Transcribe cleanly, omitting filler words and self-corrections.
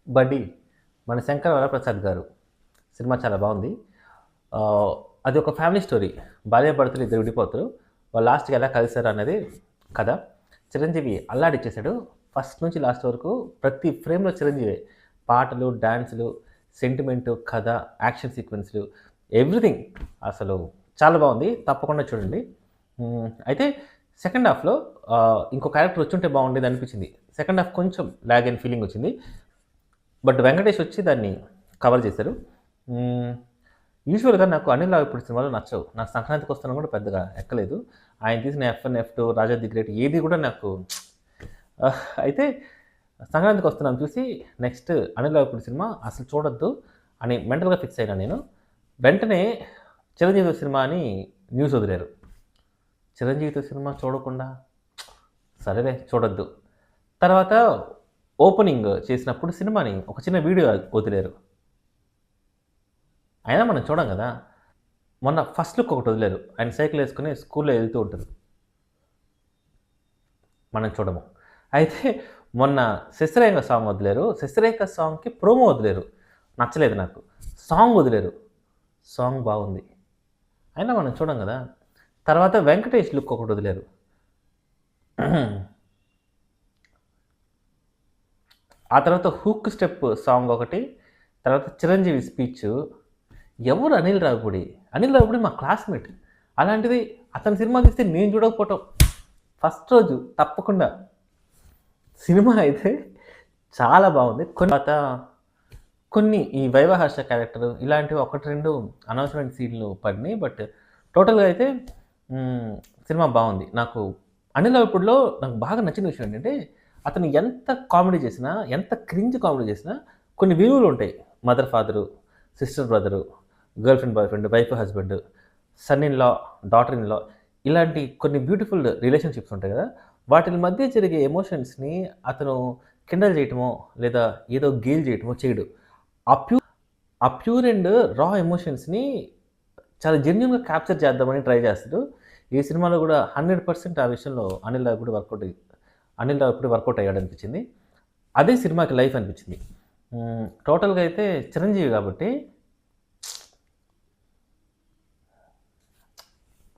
బడ్డీ మన శంకర వరప్రసాద్ గారు సినిమా చాలా బాగుంది. అది ఒక ఫ్యామిలీ స్టోరీ. భార్యాభర్తలు ఇద్దరు విడిపోతారు. వాళ్ళు లాస్ట్‌కి ఎలా కలిసారు అనేది కథ. చిరంజీవి అల్లాడిచ్చేసాడు. ఫస్ట్ నుంచి లాస్ట్ వరకు ప్రతి ఫ్రేమ్‌లో చిరంజీవే. పాటలు, డాన్సులు, సెంటిమెంటు, కథ, యాక్షన్ సీక్వెన్స్‌లు ఎవ్రీథింగ్ అసలు చాలా బాగుంది. తప్పకుండా చూడండి. అయితే సెకండ్ హాఫ్‌లో ఇంకో క్యారెక్టర్ వచ్చుంటే బాగుండేది అనిపించింది. సెకండ్ హాఫ్ కొంచెం లాగ్ అయిన ఫీలింగ్ వచ్చింది. బట్ వెంకటేష్ వచ్చి దాన్ని కవర్ చేశారు. యూజువల్‌గా నాకు అనిల్ రావిపూడి సినిమాలు నచ్చవు. నాకు సంక్రాంతికి వస్తున్నా కూడా పెద్దగా ఎక్కలేదు. ఆయన తీసిన 'F1, F2', 'Raja the great' ఏది కూడా నాకు అయితే సంక్రాంతికి వస్తున్నాను చూసి నెక్స్ట్ అనిల్ రావిపూడి సినిమా అసలు చూడొద్దు అని మెంటల్‌గా ఫిక్స్ అయినా నేను. వెంటనే చిరంజీవి సినిమా అని న్యూస్ వదిలారు. చిరంజీవితో సినిమా చూడకుండా సరేలే చూడొద్దు. తర్వాత ఓపెనింగ్ చేసినప్పుడు సినిమాని ఒక చిన్న వీడియో వదిలారు. అయినా మనం చూడం గదా! మొన్న ఫస్ట్ లుక్ ఒకటి వదిలారు. ఆయన సైకిల్ ఏసుకొని స్కూల్‌లో ఎళ్తూ ఉంటారు. మనం చూడము. అయితే మొన్న 'శశిరేఖ' సాంగ్ వదిలారు. 'శశిరేఖ' సాంగ్‌కి ప్రోమో వదిలారు. నచ్చలేదు నాకు. సాంగ్ వదిలారు. సాంగ్ బాగుంది. అయినా మనం చూడం గదా! తర్వాత 'వెంకటేష్' లుక్ ఒకటి వదిలారు. ఆ తర్వాత 'హుక్ స్టెప్' సాంగ్ ఒకటి. తర్వాత 'చిరంజీవి' స్పీచు. ఎవరు అనిల్ రావిపూడి? అనిల్ రావిపూడి మా క్లాస్‌మేట్. అలాంటిది అతని సినిమా తీస్తే నేను చూడకపోవటం ఫస్ట్ రోజు తప్పకుండా. సినిమా అయితే చాలా బాగుంది. కొన్ని ఈ వైవహార్ష క్యారెక్టర్ ఇలాంటివి 1, 2 అనవసరమైన సీన్‌లు పడినాయి. బట్ టోటల్‌గా అయితే సినిమా బాగుంది. నాకు అనిల్ రావిపూడిలో నాకు బాగా నచ్చిన విషయం ఏంటంటే, అతను ఎంత కామెడీ చేసినా, ఎంత క్రింజ్ కామెడీ చేసినా కొన్ని విలువలుంటాయి. Mother, father, sister, brother, girlfriend, boyfriend, wife, husband, son in law, daughter in law ఇలాంటి కొన్ని బ్యూటిఫుల్ రిలేషన్‌షిప్స్ ఉంటాయి గదా! వాటిల మధ్య జరిగే ఎమోషన్స్‌ని అతను కిండల్ చేయటమో, లేదా ఏదో గేల్ చేయటమో చేయడు. ఆ ప్యూర్ ఆ ప్యూర్ అండ్ రా ఎమోషన్స్‌ని చాలా జెన్యూన్‌గా క్యాప్చర్ చేద్దామని ట్రై చేస్తాడు. ఈ సినిమాలో గూడా 100% ఆ విషయంలో అనిల్ రావిపూడి వర్కౌట్ అయ్యాడనిపించింది. అదే సినిమాకి లైఫ్ అనిపించింది. టోటల్‌గా అయితే చిరంజీవి గాబట్టి